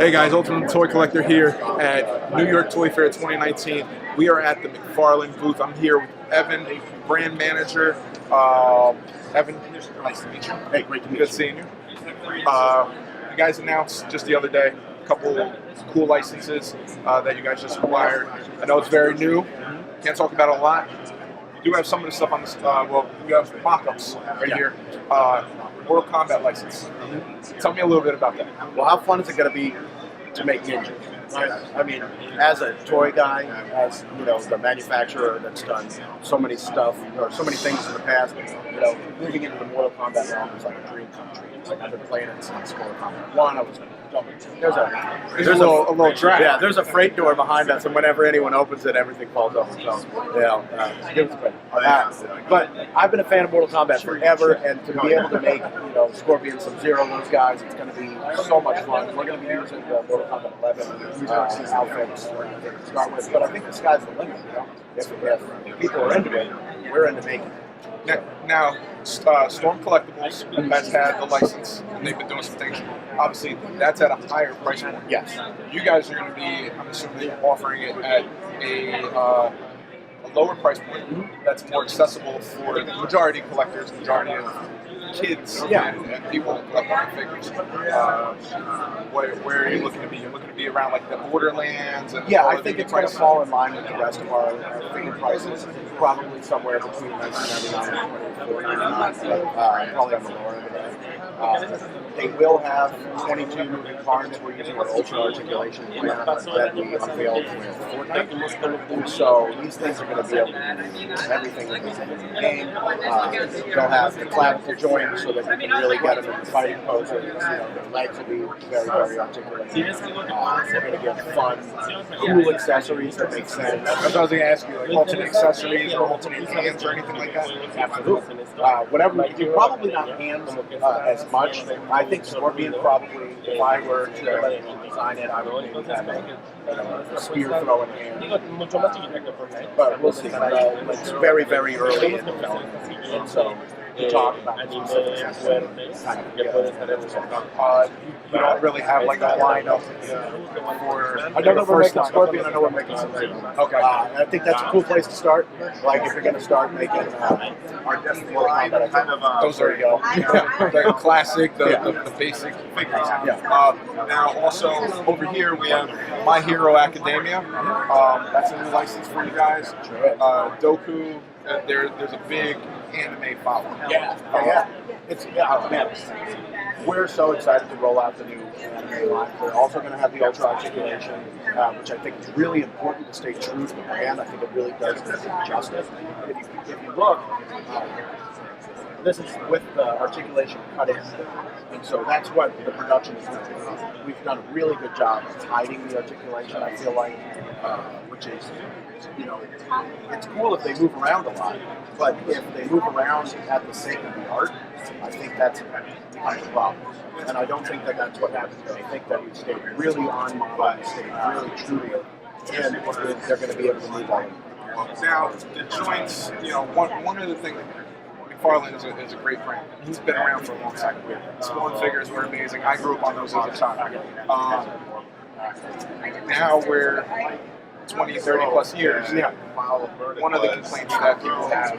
Hey guys, Ultimate Toy Collector here at New York Toy Fair 2019. We are at the McFarlane booth. I'm here with Evin, brand manager. Evin, nice to meet you. Hey, great to meet you. Good seeing you. You guys announced just the other day a couple cool licenses that you guys just acquired. I know it's very new. Can't talk about it a lot. You do have some of the stuff on this. Well, we have mock-ups right here. Mortal Kombat license. Tell me a little bit about that. Well, how fun is it going to be to make ninjas? Right? I mean, as a toy guy, as the manufacturer that's done so many stuff or so many things in the past, moving into the Mortal Kombat realm is like a dream come true. It's like I've been playing it since Mortal Kombat 1. I was there's a little drag. Yeah, there's a freight door behind us, and whenever anyone opens it, everything falls off. So, give us credit. But I've been a fan of Mortal Kombat forever, and to be able to make Scorpion, Sub-Zero, those guys, it's going to be so much fun. We're going to be using the Mortal Kombat 11 outfits to start with, but I think the sky's the limit. If people are into it, we're into making it. Now, Storm Collectibles has had the license, and they've been doing some things. Obviously, that's at a higher price point. Yes. You guys are going to be, I'm assuming, offering it at a lower price point that's more accessible for the majority of collectors, majority of kids, and people collecting figures. Where are you looking to be? You're looking to be around like the Borderlands? And I think it's going to fall in line with the rest of our figure prices. Probably somewhere between $19.99 and $24.99, probably on the lower end of that. They will have 22 moving parts. We're using our Ultra articulation plan that we unveiled with Fortnite. So these things are going to be able to do everything that is in the game. They'll have the clavicle joints so that you can really get them in the fighting poses. Their legs will be very, very articulated. They're going to get fun, cool accessories that make sense. That's what I was going to ask you, like alternate accessories or alternate hands or anything like that? Absolutely. Whatever, probably not hands as much. I think Scorpion probably, if I were to design it, I would maybe have a spear throwing hand. But we'll see. It's very, very early in development. And so to talk about specifics kind of you don't really have like a lineup for. I know that we're making Scorpion. I know we're making some. Okay. I think that's a cool place to start. Like if you're going to start making our Mortal Kombat, kind of those are the classic, the basic figures. Now also over here we have My Hero Academia. That's a new license for you guys. Doku. There's a big anime following. We're so excited to roll out the new anime line. We're also going to have the Ultra articulation, which I think is really important to stay true to the brand. I think it really does justice. If you look, this is with the articulation cut in, and so that's what the production is doing. We've done a really good job of hiding the articulation, I feel like, which is, it's cool if they move around a lot, but if they move around at the sake of the art, I think that's becomes a problem. And I don't think that that's what happens. I think that we stayed really on model, stayed really true to it, and they're going to be able to move on. Now, the joints, one of the things, McFarlane is a great brand. He's been around for a long time. Spawn figures were amazing. I grew up on those as a child. Now we're 20, 30 plus years. One of the complaints that people have,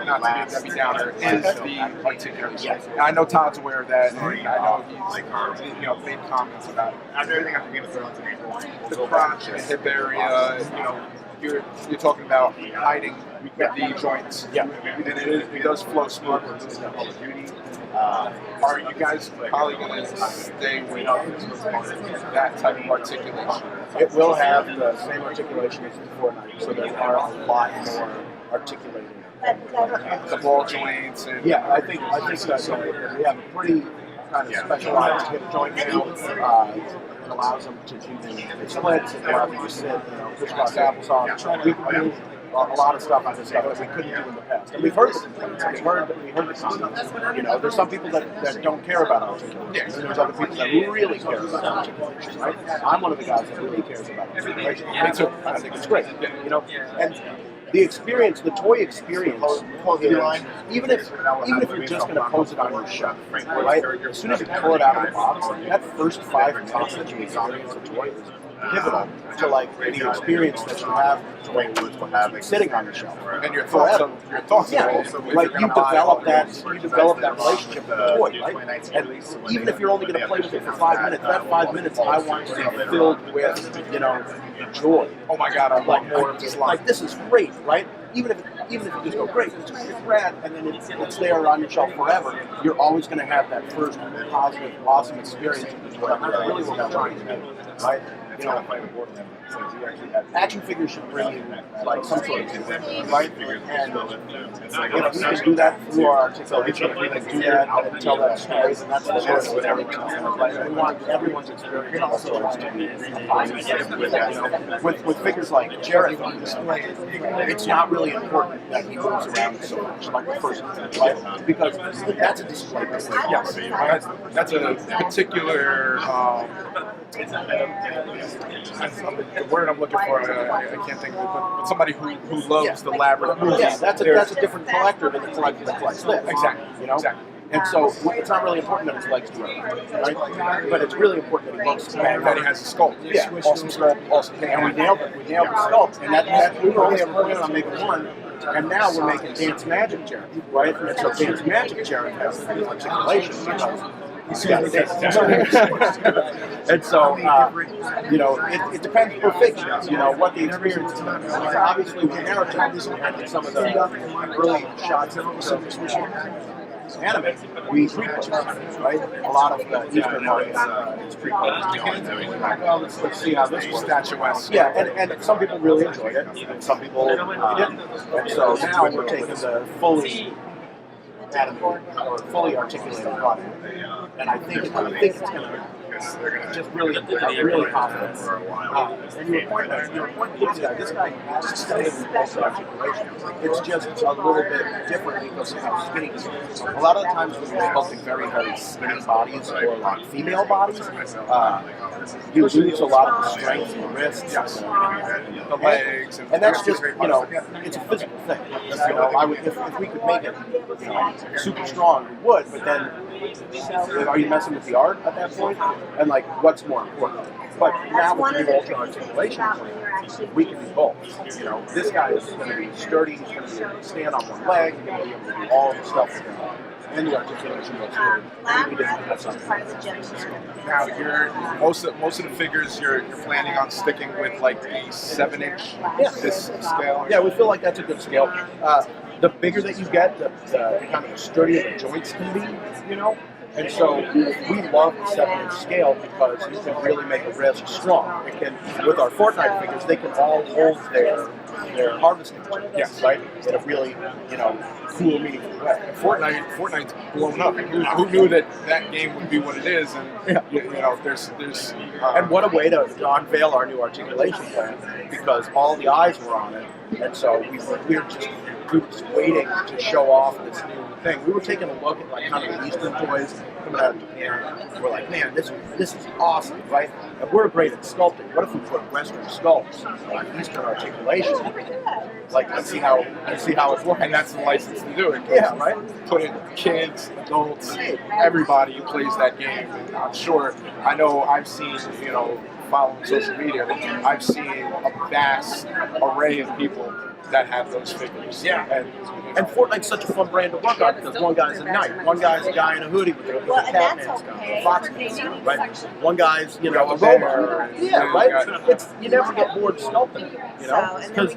not to be Debbie Downer, is the articulation. And I know Todd's aware of that, and I know he's made comments about it. The crotch and the hip area, you're talking about hiding the joints. And it does flow smoothly. Are you guys probably going to stay with that type of articulation? It will have the same articulation as the Fortnite, so there are a lot more articulated. The ball joints and I think that we have a pretty kind of specialized hip joint now. It allows them to do the splits and allows them to sit, crisscross applesauce. We can do a lot of stuff on this stuff that we couldn't do in the past. And we've heard the complaints. We heard the comments. There's some people that don't care about articulation. And there's other people that really care about articulation. Right? I'm one of the guys that really cares about articulation. Me too. I think it's great. And the experience, the toy experience, is, even if you're just going to pose it on your shelf, right? As soon as you pull it out of the box, that first 5 minutes that you experience a toy is pivotal to like the experience that you have sitting on the shelf. And your thoughts, Yeah, also, like you develop that relationship with the toy, right? And even if you're only going to play with it for 5 minutes, that 5 minutes I want to be filled with, joy. oh my God, I want more of this line. Like this is great, right? Even if you just go great, it's rad, and then it's there on your shelf forever. You're always going to have that first positive, awesome experience with the toy. That's really what I'm trying to do, right? Action figures should bring you like some sort of joy, right? And if we can do that through our articulation, if we can do that and tell that story, then that's the story with everyone else. Like, we want everyone's experience also to be positive. With figures like Jared on display, it's not really important that he moves around so much, like the first one, right? Because that's a display. Yes, that's a particular. The word I'm looking for, I can't think of it, but somebody who loves the labyrinth movies. Yeah, that's a different collector than the collector that collects this. Exactly. Exactly. And so it's not really important that his legs do it, right? But it's really important that he looks And that he has a sculpt. Yeah, awesome sculpt, awesome. And we nailed it. We nailed the sculpt, and that we were only ever planning on making one. And now we're making Dance Magic Jared, right? And so Dance Magic Jared has articulation because he's got this. And so, it depends per figure, what the experience is. Obviously, with narrative, and some of the early shots of anime, we pre-post, right? A lot of the Eastern markets, it's pre-post. Well, let's see how this works. Statuesque. Yeah, and some people really enjoyed it, and some people didn't. And so now we're taking the fully fully articulated product, and I think it's going to just really confident. And your point is that this guy has to stay in the articulation. It's just a little bit different because of how skinny he is. A lot of the times when you're sculpting very, very skinny bodies or like female bodies, you lose a lot of the strength in the wrists, The legs, and that's just it's a physical thing. I would if we could make it super strong, we would. But then, are you messing with the art at that point? And like, what's more important? But now with the new ultra articulation, we can do both. This guy is going to be sturdy. He's going to be able to stand on one leg. He's going to be able to do all the stuff. And the articulation looks good. And we didn't have something. Now, most of the figures you're planning on sticking with like the 7-inch this scale. Yeah, we feel like that's a good scale. The bigger that you get, the kind of sturdier the joints can be, And so we love the 7-inch scale because you can really make a wrist strong. It can, with our Fortnite figures, they can all hold their harvesting joints, yes, right? In a really, cool, meaningful way. Fortnite's blown up. Who knew that game would be what it is? And there's and what a way to unveil our new articulation plan, because all the eyes were on it, and so we were just waiting to show off this new thing. We were taking a look at like kind of the Eastern toys coming out of Japan. We're like, man, this is awesome, right? And we're great at sculpting. What if we put Western sculpts on Eastern articulation? Like, let's see how it's working. And that's the license to do it. Yeah, right. Put in kids, adults, everybody who plays that game. And I'm sure. I know. I've seen. Following social media, I've seen a vast array of people that have those figures. Yeah. And Fortnite's such a fun brand to work on because one guy's a knight, one guy's a guy in a hoodie with a Catman's gun, a fox gun, right? One guy's, a robot. Yeah, right? You never get bored sculpting, because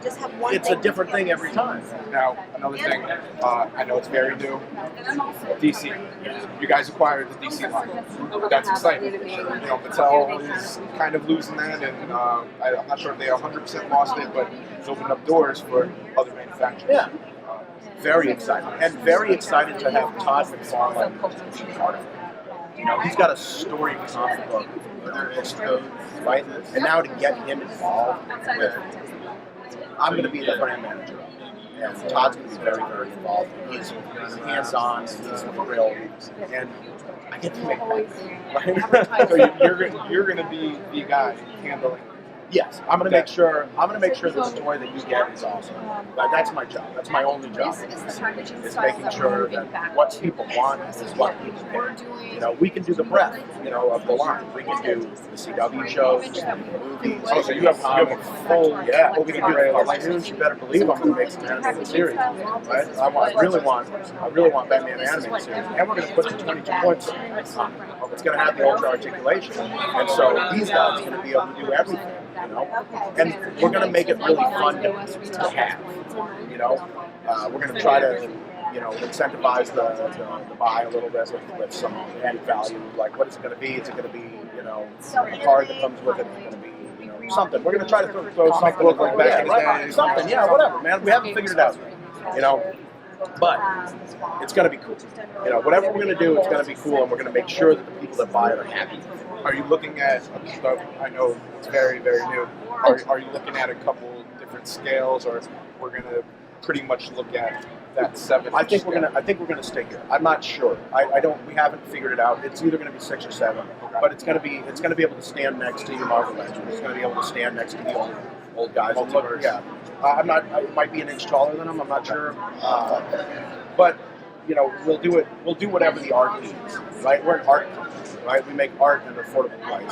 it's a different thing every time. Now, another thing, I know it's very new, DC. You guys acquired the DC line. That's exciting. Mattel is kind of losing that, and I'm not sure if they 100% lost it, but it's opened up doors for other manufacturers. Yeah. Very excited. And very excited to have Todd McFarlane part of it. He's got a story comic book, right? And now to get him involved with, I'm going to be the brand manager. And Todd's going to be very, very involved. He's hands-on, he's thrilled, and I get to make that. So you're going to be the guy handling Yes, I'm gonna make sure. I'm gonna make sure that the toy that you get is awesome. Like, that's my job. That's my only job. Is making sure that what people want is what people get. You know, we can do the breadth, you know, of the line. We can do the CW shows, the movies. Oh, so you have a full, yeah. We can do the cartoons. You better believe I'm gonna make some animated series, right? I really want Batman animated series, and we're gonna put the 22 points on it. It's gonna have the ultra articulation, and so these guys are gonna be able to do everything. You know, and we're going to make it really fun to have. You know, we're going to try to, you know, incentivize the buy a little bit with some added value. Like, what is it going to be? Is it going to be, you know, a card that comes with it? Is it going to be, you know, something? We're going to try to throw something like that. Right? Something, yeah, whatever, man. We haven't figured it out yet. You know. But it's going to be cool. You know, whatever we're going to do, it's going to be cool, and we're going to make sure that the people that buy it are happy. Are you looking at? I know it's very, very new. Are you looking at a couple different scales, or we're going to pretty much look at that 7? I think we're gonna stick here. I'm not sure. I don't. We haven't figured it out. It's either going to be 6 or 7, but it's going to be able to stand next to your Marvel Legends. It's going to be able to stand next to the old guys. Yeah. I'm not. I might be an inch taller than them. I'm not sure. But you know, we'll do it. We'll do whatever the art needs. Right? We're an art company. Right? We make art at an affordable price.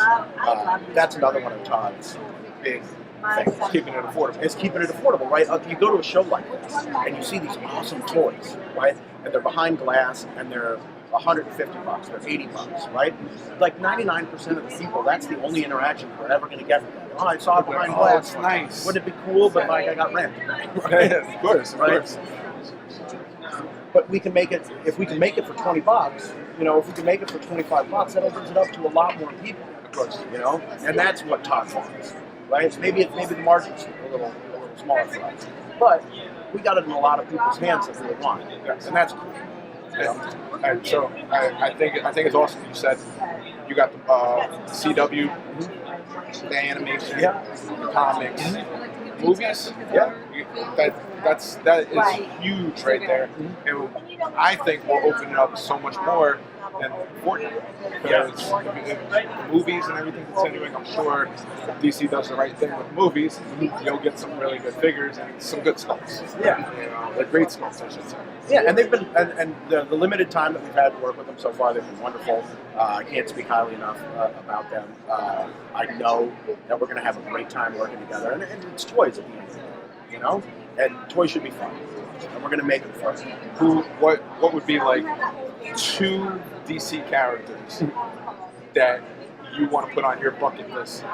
That's another one of Todd's big things. Keeping it affordable. It's keeping it affordable, right? You go to a show like this, and you see these awesome toys, right? And they're behind glass, and they're $150, they're $80, right? Like 99% of the people, that's the only interaction they're ever going to get with that. Oh, I saw it behind glass. It's nice. Wouldn't it be cool? But like, I got rent. Right? Of course, right? But we can make it. If we can make it for $20, you know, if we can make it for $25, that opens it up to a lot more people. Of course, you know, and that's what Todd wants, right? Maybe the margins a little smaller for us, but we got it in a lot of people's hands that really want it, and that's cool. And so I think it's awesome. You said you got the CW, the animation, the comics, movies. Yeah, that is huge right there. And I think we'll open it up so much more than Fortnite, because the movies and everything continuing. I'm sure DC does the right thing with movies. You'll get some really good figures and some good sculpts. Yeah, you know, like great sculpts, I should say. Yeah, and they've been, and the limited time that we've had to work with them so far, they've been wonderful. I can't speak highly enough about them. I know that we're going to have a great time working together, and it's toys at the end of the day, you know? And toys should be fun, and we're going to make them fun. What would be like 2 DC characters that you want to put on your bucket list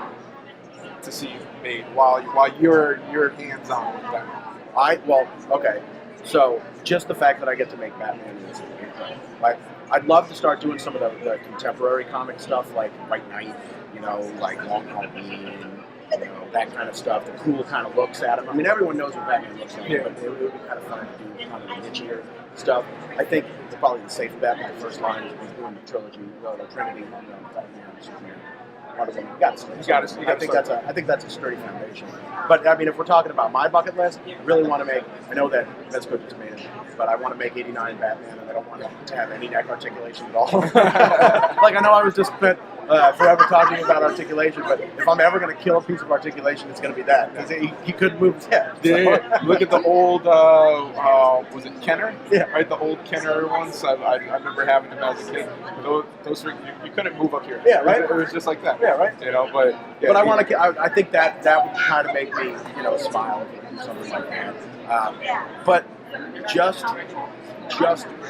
to see made while you're hands-on with them? Okay. So just the fact that I get to make Batman is incredible. I'd love to start doing some of the contemporary comic stuff, like White Knight, you know, like Long Halloween, you know, that kind of stuff, the cool kind of looks at him. I mean, everyone knows what Batman looks like, but it would be kind of fun to do kind of the nichier stuff. I think probably the safe bet with the first line is doing the trilogy, the Trinity, you know, Batman, Superman. Wonder Woman. You got to. I think that's a sturdy foundation. But I mean, if we're talking about my bucket list, I really want to make. I know that that's good just made it, but I want to make '89 Batman, and I don't want to have any neck articulation at all. Like, I know I was just spent forever talking about articulation, but if I'm ever going to kill a piece of articulation, it's going to be that, because he couldn't move his head. So. Yeah. Look at the old, was it Kenner? Yeah. Right, the old Kenner ones. I remember having them as a kid. Those were, you couldn't move up here. Yeah, right. It was just like that. Yeah, right. You know, but I want to. I think that would kind of make me, you know, smile if you do something like that. But just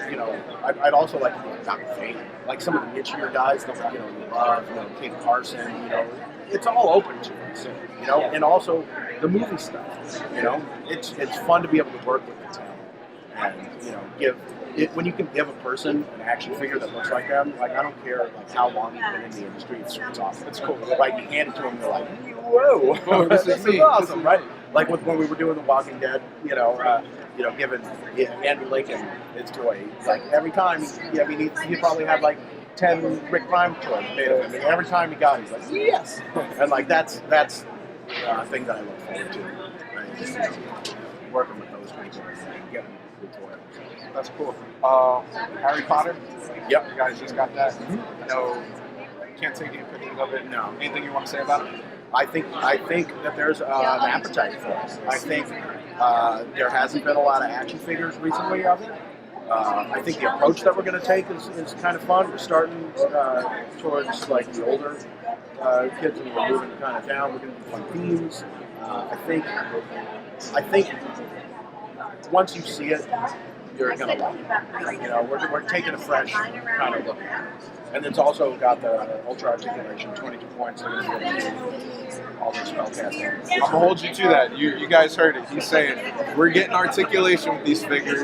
you know, I'd also like to be Dr. Fate, like some of the nichier guys that, you know, you love, you know, King Carson, you know, it's all open to us, you know, and also the movie stuff, you know, it's fun to be able to work with the talent and, you know, give it, when you can give a person an action figure that looks like them, like, I don't care like how long you've been in the industry, it's awesome. It's cool. Like, you hand it to them, they're like, whoa, this is awesome, right? Like when we were doing The Walking Dead, you know, giving Andrew Lincoln his toy, like every time, I mean, he probably had like 10 Rick Grimes toys made of him. I mean, every time he got it, he's like, yes, and like that's a thing that I look forward to. Right? Just, you know, working with those people and getting a good toy. That's cool. Harry Potter. Yep. You guys just got that. Mm-hmm. No, can't take any pictures of it. No. Anything you want to say about it? I think that there's an appetite for it. I think there hasn't been a lot of action figures recently of it. I think the approach that we're going to take is kind of fun. We're starting towards like the older kids, and we're moving kind of down. We're going to do fun themes. I think once you see it, you're going to love it. You know, we're taking a fresh kind of look at it. And it's also got the ultra articulation, 22 points. All the spellcasting. I'm gonna hold you to that. You guys heard it. He's saying we're getting articulation with these figures,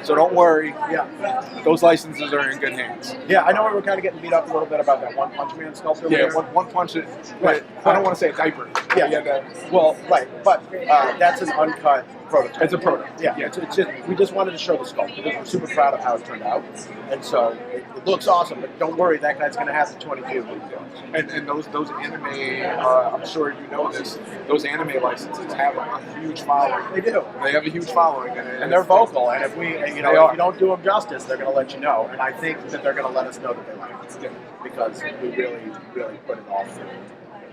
so don't worry. Yeah, those licenses are in good hands. yeah. I know we were kind of getting beat up a little bit about that One Punch Man sculpture. Yeah, one punch it. But I don't want to say a diaper. Yeah. Well, right, but that's an uncut prototype. It's a prototype. Yeah. It's just we just wanted to show the sculpt because we're super proud of how it turned out, and so it looks awesome. But don't worry, that guy's going to have the 22. And those anime, I'm sure you know this. Those anime licenses have a huge following. They do. They have a huge following, And they're vocal. And if we, if you don't do them justice, they're going to let you know. And I think that they're going to let us know that they like it because we really, really put it all through.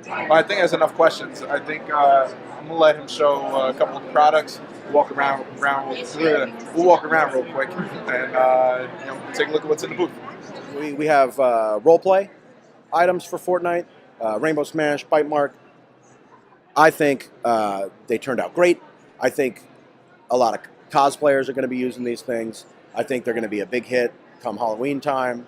But I think that's enough questions. I think I'm gonna let him show a couple of products. Walk around. We'll walk around real quick and take a look at what's in the booth. We have role play items for Fortnite, Rainbow Smash, Bite Mark. I think they turned out great. I think a lot of cosplayers are going to be using these things. I think they're going to be a big hit come Halloween time,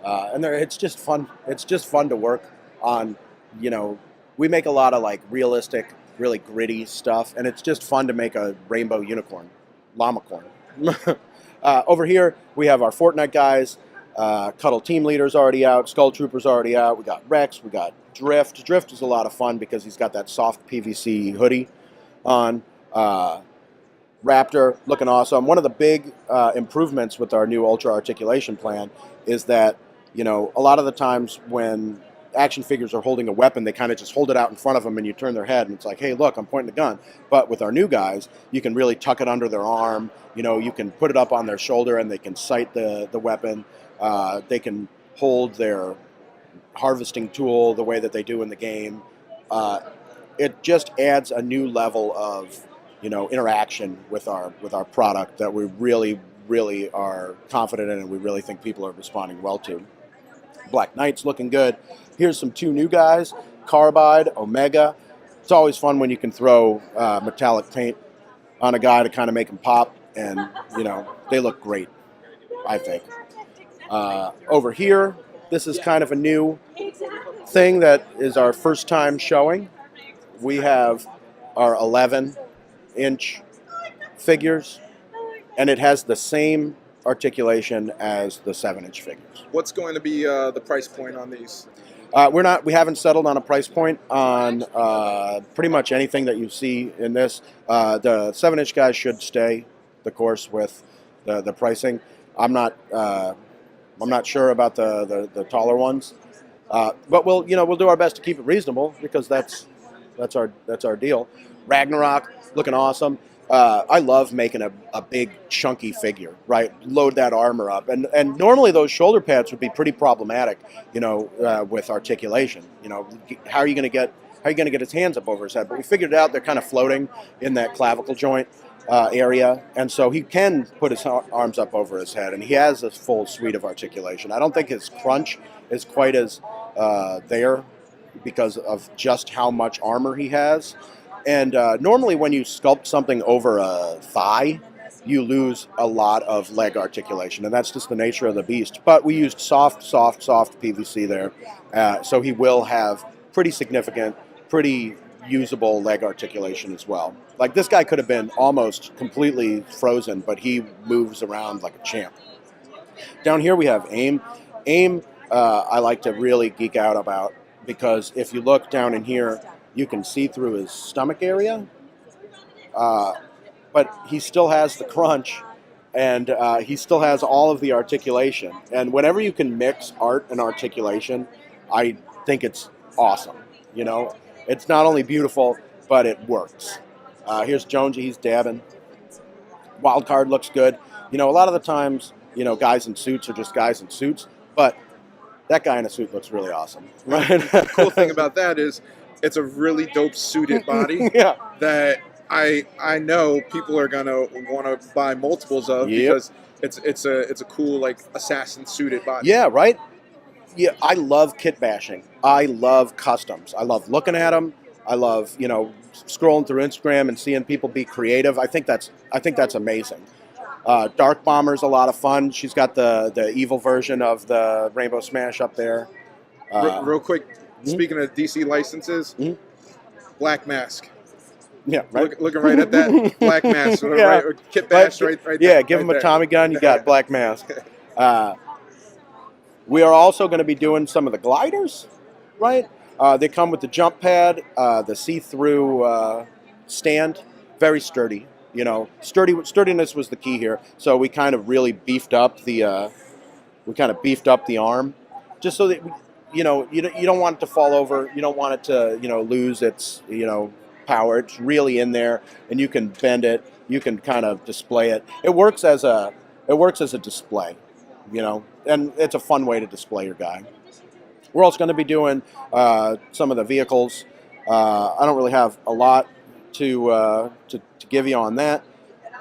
and it's just fun. It's just fun to work on. You know, we make a lot of like realistic, really gritty stuff, and it's just fun to make a rainbow unicorn, llamacorn. Over here, we have our Fortnite guys. Cuddle Team Leader's already out. Skull Trooper's already out. We got Rex. We got Drift. Drift is a lot of fun because he's got that soft PVC hoodie on. Raptor, looking awesome. One of the big improvements with our new Ultra Articulation plan is that, you know, a lot of the times when action figures are holding a weapon, they kind of just hold it out in front of them and you turn their head and it's like, hey, look, I'm pointing a gun. But with our new guys, you can really tuck it under their arm. You know, you can put it up on their shoulder and they can sight the weapon. They can hold their harvesting tool the way that they do in the game. It just adds a new level of, you know, interaction with our product that we really, really are confident in and we really think people are responding well to. Black Knight's looking good. Here's some two new guys, Carbide, Omega. It's always fun when you can throw metallic paint on a guy to kind of make him pop, and, you know, they look great, I think. Over here, this is kind of a new thing that is our first time showing. We have our 11-inch figures, and it has the same articulation as the 7-inch figures. What's going to be the price point on these? We haven't settled on a price point on pretty much anything that you see in this. The 7-inch guys should stay the course with the pricing. I'm not sure about the taller ones, but we'll do our best to keep it reasonable because that's our deal. Ragnarok looking awesome. I love making a big chunky figure, right? Load that armor up, and normally those shoulder pads would be pretty problematic, with articulation. How are you going to get his hands up over his head? But we figured it out. They're kind of floating in that clavicle joint area, and so he can put his arms up over his head, and he has a full suite of articulation. I don't think his crunch is quite as there because of just how much armor he has. And normally when you sculpt something over a thigh, you lose a lot of leg articulation, and that's just the nature of the beast. But we used soft PVC there, so he will have pretty significant, pretty usable leg articulation as well. Like this guy could have been almost completely frozen, but he moves around like a champ. Down here we have AIM. AIM I like to really geek out about because if you look down in here, you can see through his stomach area, but he still has the crunch, and he still has all of the articulation. And whenever you can mix art and articulation, I think it's awesome. It's not only beautiful, but it works. Here's Jonesy, he's dabbing. Wildcard looks good. A lot of the times, guys in suits are just guys in suits, but that guy in a suit looks really awesome. Right? The cool thing about that is it's a really dope suited body Yeah. that I know people are gonna want to buy multiples of because it's a cool like assassin suited body. Yeah, right? Yeah, I love kit bashing. I love customs. I love looking at them. I love, scrolling through Instagram and seeing people be creative. I think that's amazing. Dark Bomber's a lot of fun. She's got the evil version of the Rainbow Smash up there. Real quick, speaking of DC licenses, Black Mask. Yeah, right. Looking right at that Black Mask, Yeah. right? Or Kit Bash, right Yeah, there, give right him a there. Tommy gun. You got Black Mask. We are also going to be doing some of the gliders, right? They come with the jump pad, the see-through stand, very sturdy. Sturdiness was the key here. So we kind of really beefed up the arm, just so that you don't want it to fall over. You don't want it to lose its power. It's really in there, and you can bend it. You can kind of display it. It works as a display, and it's a fun way to display your guy. We're also going to be doing some of the vehicles. I don't really have a lot to give you on that,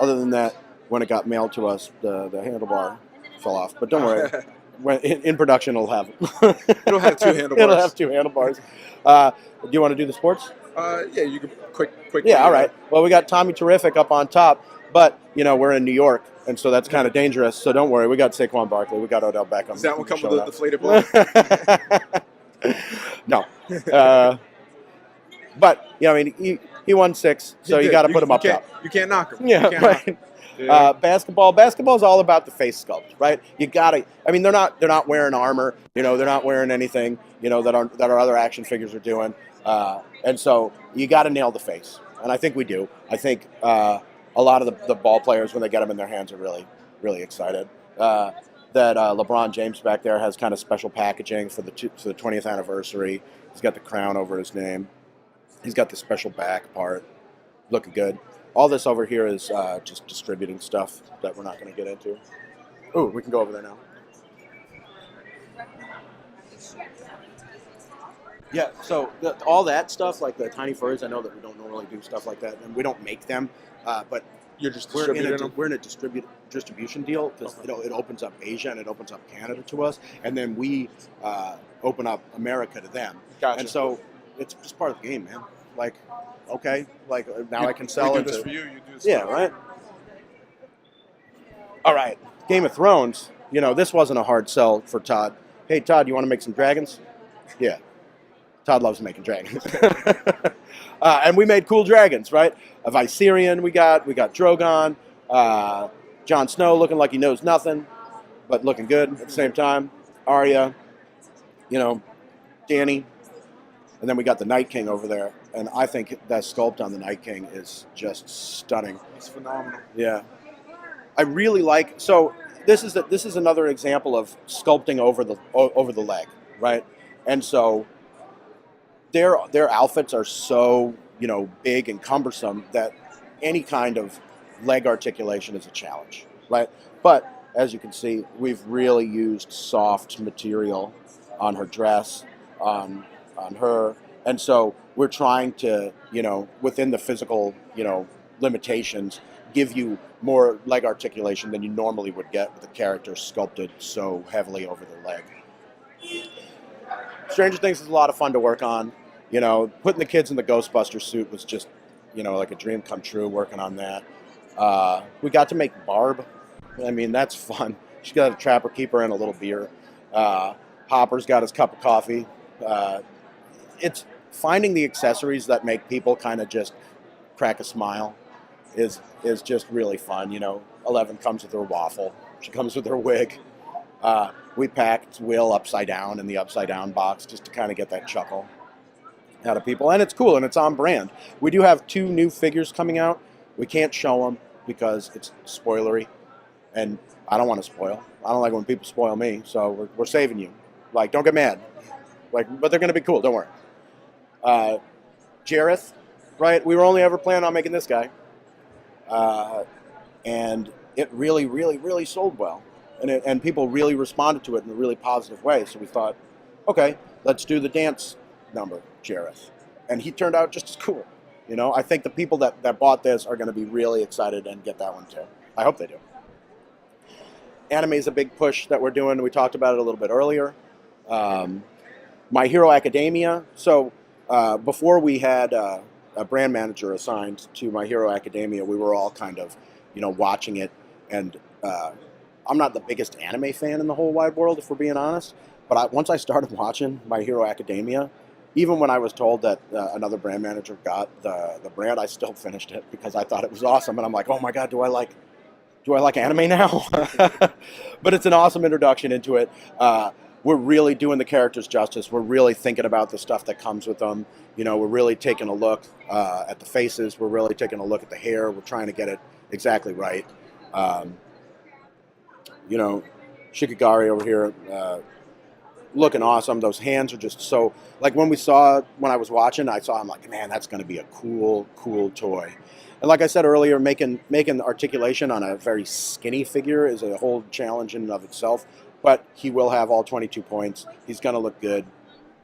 other than that when it got mailed to us, the handlebar fell off. But don't worry, in production it'll have It'll have two handlebars. It'll have two handlebars. Do you want to do the sports? Yeah, you can quick. Yeah, all right. Well, we got Tommy Terrific up on top, but we're in New York, and so that's kind of dangerous. So don't worry, we got Saquon Barkley, we got Odell Beckham. Does that one come with the deflated ball? No. But he won 6, so you got to put him up top. You can't knock him. Yeah, right. Yeah. Basketball is all about the face sculpt, right? You gotta. They're not wearing armor. They're not wearing anything. That our other action figures are doing. And so you got to nail the face, and I think we do. I think a lot of the ball players, when they get them in their hands, are really, really excited. That LeBron James back there has kind of special packaging for the 20th anniversary. He's got the crown over his name. He's got the special back part, looking good. All this over here is just distributing stuff that we're not going to get into. Ooh, we can go over there now. Yeah, so all that stuff, like the tiny furs, I know that we don't normally do stuff like that, and we don't make them, but You're just we're in a distribution deal because it opens up Asia and it opens up Canada to us, and then we open up America to them. Gotcha. And so it's just part of the game, man. Like, okay, now I can sell we it. do this for you. You do this. Yeah, right. All right, Game of Thrones. This wasn't a hard sell for Todd. Hey, Todd, you want to make some dragons? Yeah. Todd loves making dragons. And we made cool dragons, right? A Viserion we got Drogon, Jon Snow looking like he knows nothing, but looking good at the same time. Arya, Dany. And then we got the Night King over there. And I think that sculpt on the Night King is just stunning. It's phenomenal. Yeah. I really like, so this is another example of sculpting over the leg, right? And so their outfits are so, big and cumbersome that any kind of leg articulation is a challenge, right? But as you can see, we've really used soft material on her dress, on her, and so we're trying to, within the physical, limitations, give you more leg articulation than you normally would get with a character sculpted so heavily over the leg. Stranger Things is a lot of fun to work on. Putting the kids in the Ghostbuster suit was just, like a dream come true working on that. We got to make Barb. That's fun. She got a Trapper Keeper and a little beer. Hopper's got his cup of coffee. It's finding the accessories that make people kind of just crack a smile is just really fun. 11 comes with her waffle. She comes with her wig. We packed Will upside down in the upside down box just to kind of get that chuckle out of people. And it's cool and it's on brand. We do have 2 new figures coming out. We can't show them because it's spoilery. And I don't want to spoil. I don't like when people spoil me. So we're saving you. Don't get mad. But they're going to be cool. Don't worry. Jareth, right? We were only ever planning on making this guy. And it really, really, really sold well. And people really responded to it in a really positive way. So we thought, okay, let's do the dance number, Jareth. and he turned out just as cool. You know, I think the people that bought this are going to be really excited and get that one too. I hope they do. Anime is a big push that we're doing. We talked about it a little bit earlier. My Hero Academia. So before we had a brand manager assigned to My Hero Academia, we were all kind of, watching it. And I'm not the biggest anime fan in the whole wide world, if we're being honest. But once I started watching My Hero Academia, even when I was told that another brand manager got the brand, I still finished it because I thought it was awesome. And I'm like, oh my God, do I like anime now? But it's an awesome introduction into it. We're really doing the characters justice. We're really thinking about the stuff that comes with them. We're really taking a look at the faces. We're really taking a look at the hair. We're trying to get it exactly right. Shikigari over here looking awesome. Those hands are just so, like when I was watching, I'm like, man, that's going to be a cool toy. And like I said earlier, making articulation on a very skinny figure is a whole challenge in and of itself. But he will have all 22 points. He's going to look good.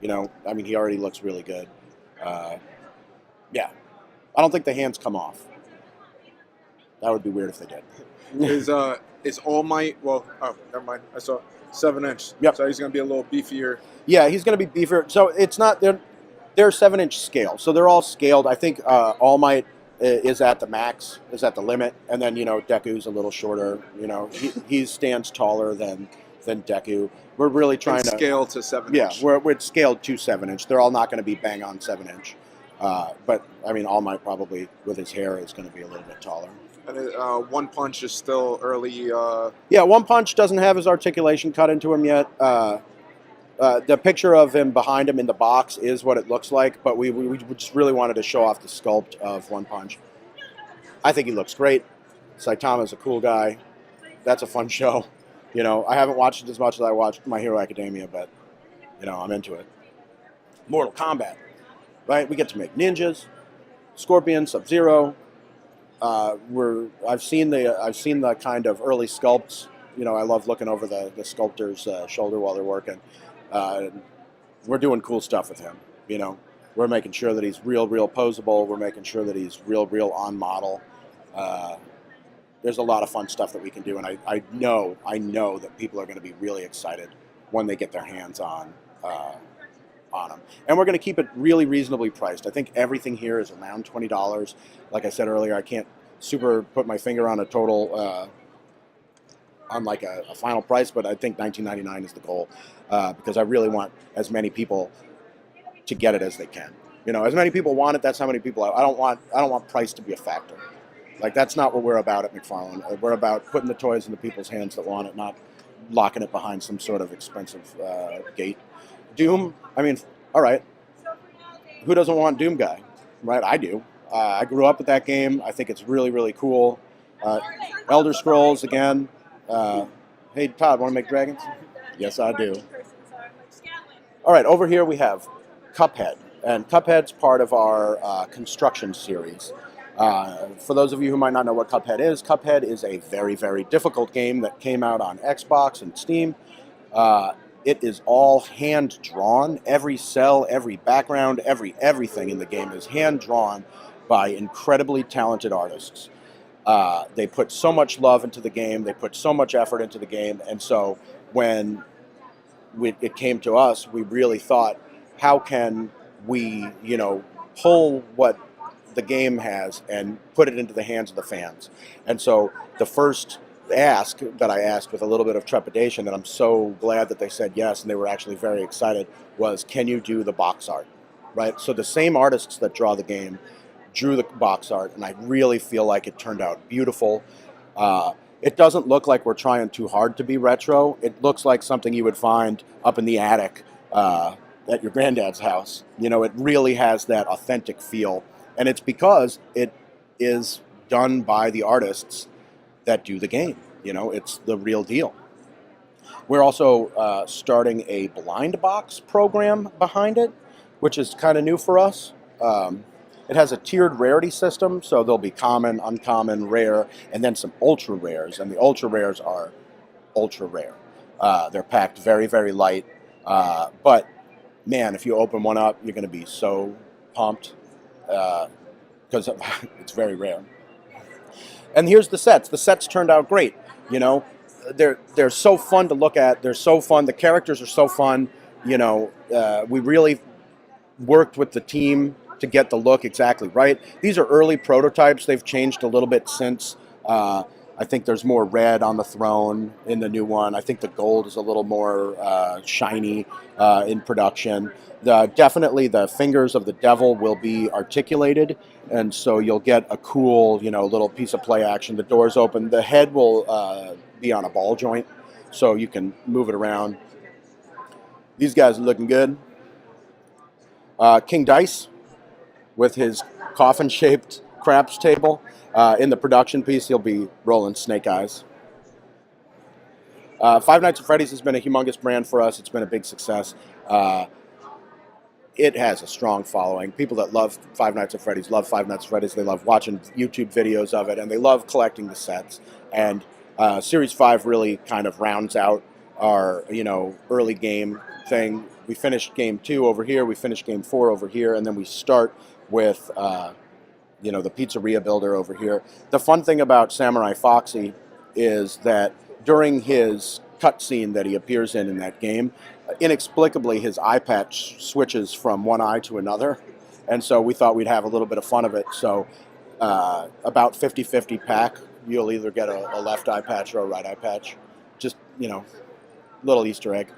He already looks really good. Yeah. I don't think the hands come off. That would be weird if they did. Is All Might, never mind. I saw 7-inch. Yep. So he's going to be a little beefier. Yeah, he's going to be beefier. So it's not, they're 7-inch scale. So they're all scaled. I think All Might is at the max, is at the limit. And then, Deku's a little shorter. He stands taller than Deku. We're really trying to scale to 7-inch. Yeah, we're scaled to 7-inch. They're all not going to be bang on 7-inch. But All Might probably with his hair is going to be a little bit taller. And One Punch is still early. Yeah, One Punch doesn't have his articulation cut into him yet. The picture of him behind him in the box is what it looks like, but we just really wanted to show off the sculpt of One Punch. I think he looks great. Saitama's a cool guy. That's a fun show. I haven't watched it as much as I watched My Hero Academia, but, I'm into it. Mortal Kombat, right? We get to make ninjas, Scorpion, Sub-Zero. I've seen the kind of early sculpts. I love looking over the sculptor's shoulder while they're working. We're doing cool stuff with him. We're making sure that he's real posable. We're making sure that he's real on model. There's a lot of fun stuff that we can do, and I know that people are going to be really excited when they get their hands on them. And we're going to keep it really reasonably priced. I think everything here is around $20. Like I said earlier, I can't super put my finger on a total, on like a final price, but I think $19.99 is the goal because I really want as many people to get it as they can. As many people want it, that's how many people. I don't want price to be a factor. Like, that's not what we're about at McFarlane. We're about putting the toys into people's hands that want it, not locking it behind some sort of expensive gate. Doom, all right. Who doesn't want Doom Guy? Right? I do. I grew up with that game. I think it's really cool. Elder Scrolls, again. Hey, Todd, want to make dragons? Yes, I do. All right, over here we have Cuphead. And Cuphead's part of our construction series. For those of you who might not know what Cuphead is a very difficult game that came out on Xbox and Steam. It is all hand-drawn. Every cell, every background, everything in the game is hand-drawn by incredibly talented artists. They put so much love into the game. They put so much effort into the game. And so when it came to us, we really thought, how can we, pull what the game has and put it into the hands of the fans? And so the first ask that I asked with a little bit of trepidation, that I'm so glad that they said yes, and they were actually very excited, was, can you do the box art? Right? So the same artists that draw the game drew the box art, and I really feel like it turned out beautiful. It doesn't look like we're trying too hard to be retro. It looks like something you would find up in the attic at your granddad's house. It really has that authentic feel, and it's because it is done by the artists that do the game. It's the real deal. We're also starting a blind box program behind it, which is kind of new for us. It has a tiered rarity system, so there'll be common, uncommon, rare, and then some ultra rares, and the ultra rares are ultra rare. They're packed very light, but man, if you open one up, you're going to be so pumped because it's very rare. And here's the sets. The sets turned out great. You know, they're so fun to look at. They're so fun. The characters are so fun. You know, we really worked with the team to get the look exactly right. These are early prototypes. They've changed a little bit since. I think there's more red on the throne in the new one. I think the gold is a little more shiny in production. Definitely the fingers of the devil will be articulated, and so you'll get a cool, you know, little piece of play action. The doors open. The head will be on a ball joint, so you can move it around. These guys are looking good. King Dice with his coffin-shaped craps table. In the production piece, he'll be rolling Snake Eyes. Five Nights at Freddy's has been a humongous brand for us. It's been a big success. It has a strong following. People that love Five Nights at Freddy's love Five Nights at Freddy's. They love watching YouTube videos of it, and they love collecting the sets. And Series 5 really kind of rounds out our, you know, early game thing. We finished Game 2 over here. We finished Game 4 over here, and then we start with you know, the pizzeria builder over here. The fun thing about Samurai Foxy is that during his cutscene that he appears in that game, inexplicably his eye patch switches from one eye to another, and so we thought we'd have a little bit of fun of it. So about 50-50 pack, you'll either get a left eye patch or a right eye patch. Just, you know, little Easter egg.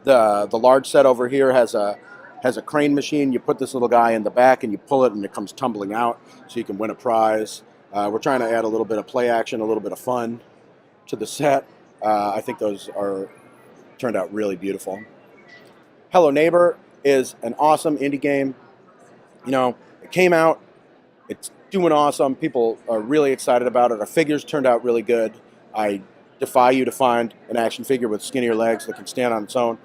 The large set over here has a crane machine. You put this little guy in the back and you pull it and it comes tumbling out so you can win a prize. We're trying to add a little bit of play action, a little bit of fun to the set. I think those turned out really beautiful. Hello Neighbor is an awesome indie game. You know, it came out, it's doing awesome. People are really excited about it. Our figures turned out really good. I defy you to find an action figure with skinnier legs that can stand on its own,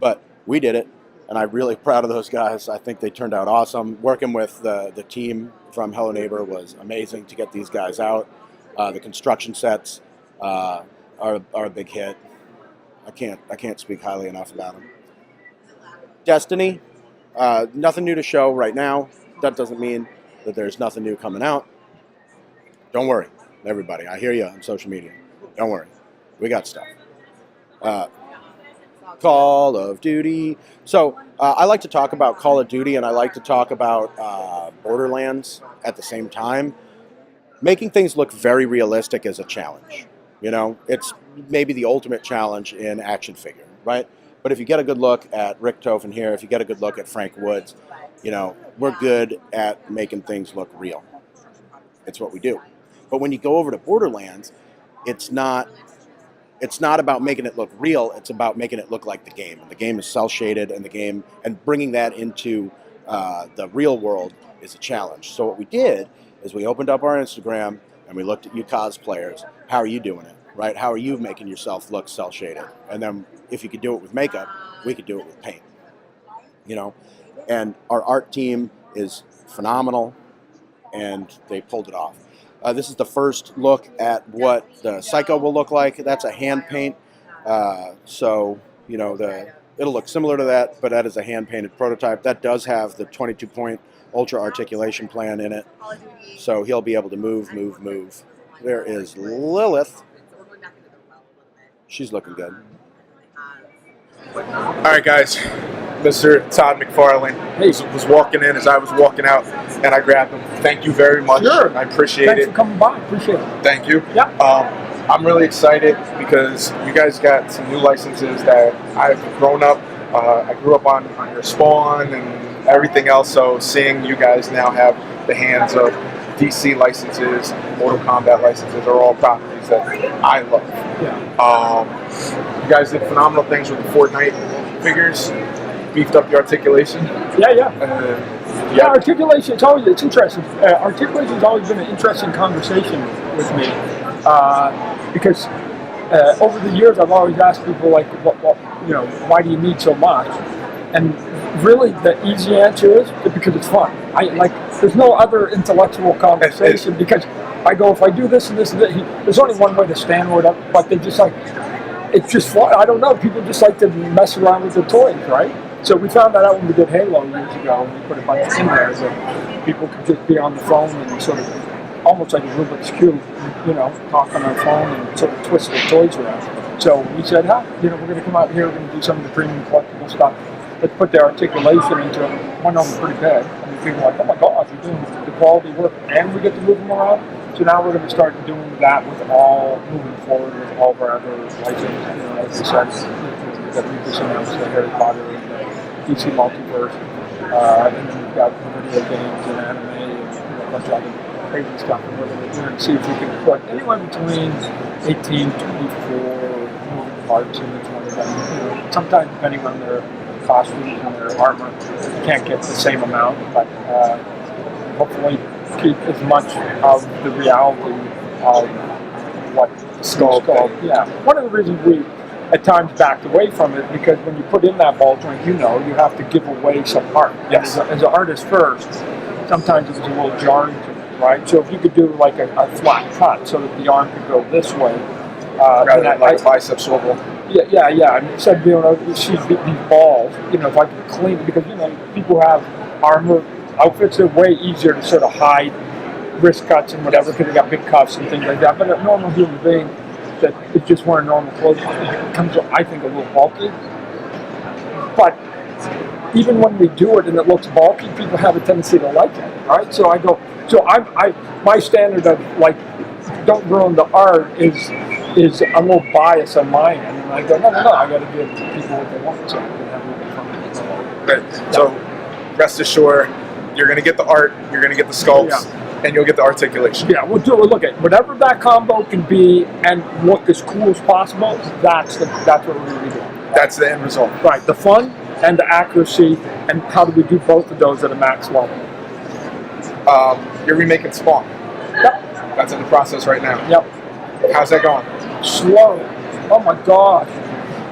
but we did it. And I'm really proud of those guys. I think they turned out awesome. Working with the team from Hello Neighbor was amazing to get these guys out. The construction sets are a big hit. I can't speak highly enough about them. Destiny, nothing new to show right now. That doesn't mean that there's nothing new coming out. Don't worry, everybody. I hear you on social media. Don't worry, we got stuff. Call of Duty. So I like to talk about Call of Duty and I like to talk about Borderlands at the same time. Making things look very realistic is a challenge. You know, it's maybe the ultimate challenge in action figure, right? But if you get a good look at Rick Tofen here, if you get a good look at Frank Woods, you know, we're good at making things look real. It's what we do. But when you go over to Borderlands, it's not about making it look real. It's about making it look like the game. And the game is cel shaded, and bringing that into the real world is a challenge. So what we did is we opened up our Instagram and we looked at you cosplayers. How are you doing it, right? How are you making yourself look cel shaded? And then if you could do it with makeup, we could do it with paint. You know, and our art team is phenomenal, and they pulled it off. This is the first look at what the Psycho will look like. That's a hand paint. So, you know, it'll look similar to that, but that is a hand-painted prototype. That does have the 22-point ultra articulation plan in it. So he'll be able to move. There is Lilith. She's looking good. All right, guys. Mr. Todd McFarlane was walking in as I was walking out, and I grabbed him. Thank you very much. Sure. I appreciate Thanks it. for coming by. Appreciate it. Thank you. Yeah. I'm really excited because you guys got some new licenses that I've grown up. I grew up on your Spawn and everything else, so seeing you guys now have the hands of DC licenses, Mortal Kombat licenses are all properties that I love. Yeah. You guys did phenomenal things with the Fortnite figures, beefed up the articulation. Yeah, articulation, it's interesting. Articulation's always been an interesting conversation with me because over the years I've always asked people, like, you know, why do you need so much? And really the easy answer is because it's fun. There's no other intellectual conversation because I go, if I do this and this and that, there's only one way to stand with it, but they just like, it's just fun. I don't know, people just like to mess around with the toys, right? So we found that out when we did Halo years ago, and we put a bunch in there that people could just be on the phone and sort of, almost like a Rubik's Cube, talk on our phone and sort of twist their toys around. So we said, we're going to come out here, we're going to do some of the premium collectible stuff. Let's put the articulation into it. One of them pretty bad. I mean, people are like, oh my gosh, you're doing the quality work, and we get to move them around. So now we're going to start doing that moving forward with all of our other licenses. As I said, that we just announced the Harry Potter and the DC Multiverse, and then we've got video games and anime and a bunch of other crazy stuff. And we're going to see if we can put anywhere between 18 to 24 moving parts in each one of them. Sometimes depending on their costumes and their armor, you can't get the same amount, but hopefully keep as much of the reality of what the skull. Yeah. One of the reasons we at times backed away from it, because when you put in that ball joint, you have to give away some art. Yes. As an artist first, sometimes it was a little jarring to me, right? So if you could do like a flat cut so that the arm could go this way, rather than like bicep swivel. Yeah. And instead of being able to see these balls, if I could clean it, because people have armor outfits that are way easier to sort of hide wrist cuts and whatever because they got big cuffs and things like that. But a normal human being that is just wearing normal clothes, it becomes, I think, a little bulky. But even when we do it and it looks bulky, people have a tendency to like it, right? So my standard of like, don't ruin the art is a little bias on my end, and I go, no, I got to give people what they want, so I can have a little fun. Good. So rest assured, you're going to get the art, you're going to get the sculpts, and you'll get the articulation. Yeah, we'll look at whatever that combo can be and look as cool as possible. That's what we're going to be doing. That's the end result. Right, the fun and the accuracy, and how do we do both of those at a max level? You're remaking Spawn. Yep. That's in the process right now. Yep. How's that going? Slow. Oh my gosh.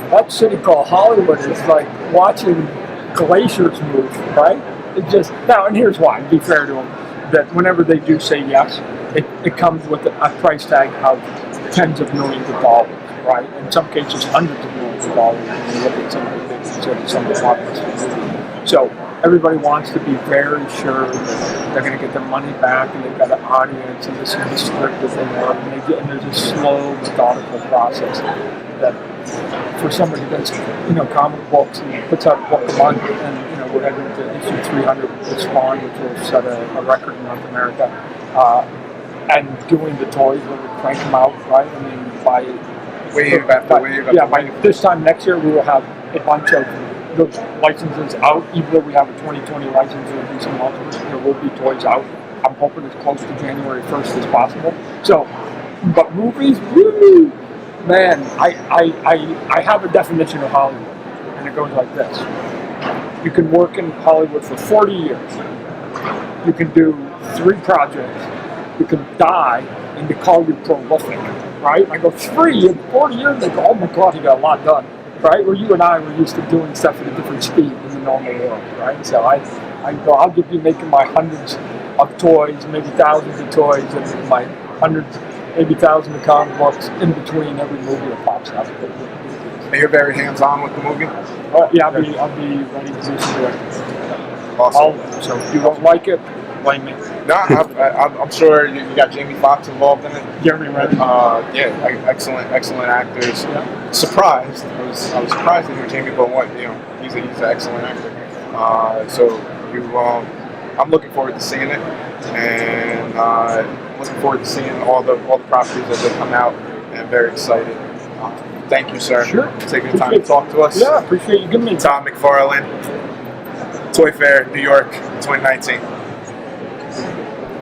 That city called Hollywood is like watching glaciers move, right? It just, now, and here's why, to be fair to them, that whenever they do say yes, it comes with a price tag of tens of millions of dollars, right? In some cases, hundreds of millions of dollars when you look at some of the big, some of the blockbusters. So everybody wants to be very sure that they're going to get their money back, and they've got an audience, and this is the script that they want, and there's a slow, methodical process that for somebody that's comic books and puts out a book a month, and we're heading to issue 300 with Spawn, which will set a record in North America, and doing the toys where we crank them out, right? I mean, by wave after wave. By this time next year, we will have a bunch of those licenses out. Even though we have a 2020 license with DC Multiverse, there will be toys out. I'm hoping as close to January 1st as possible. So, but movies, woo! Man, I have a definition of Hollywood, and it goes like this. You can work in Hollywood for 40 years. You can do 3 projects. You can die, and they call you prolific, right? I go, 3 in 40 years? They go, oh my God, you got a lot done, right? Where you and I were used to doing stuff at a different speed in the normal world, right? So I go, I'll be making my hundreds of toys, maybe thousands of toys, and my hundreds, maybe thousands of comic books in between every movie that pops up. And you're very hands-on with the movie? Yeah, I'll be ready to do some directing. Awesome. So if you don't like it, blame me. No, I'm sure you got Jamie Foxx involved in it. Jeremy Renner. Excellent actors. Yeah. Surprised. I was surprised to hear Jamie, but he's an excellent actor. I'm looking forward to seeing it, and looking forward to seeing all the properties as they come out, and very excited. Thank you, sir. Sure. For taking the time to talk to us. Yeah, appreciate you giving me time. Todd McFarlane, Toy Fair, New York, 2019.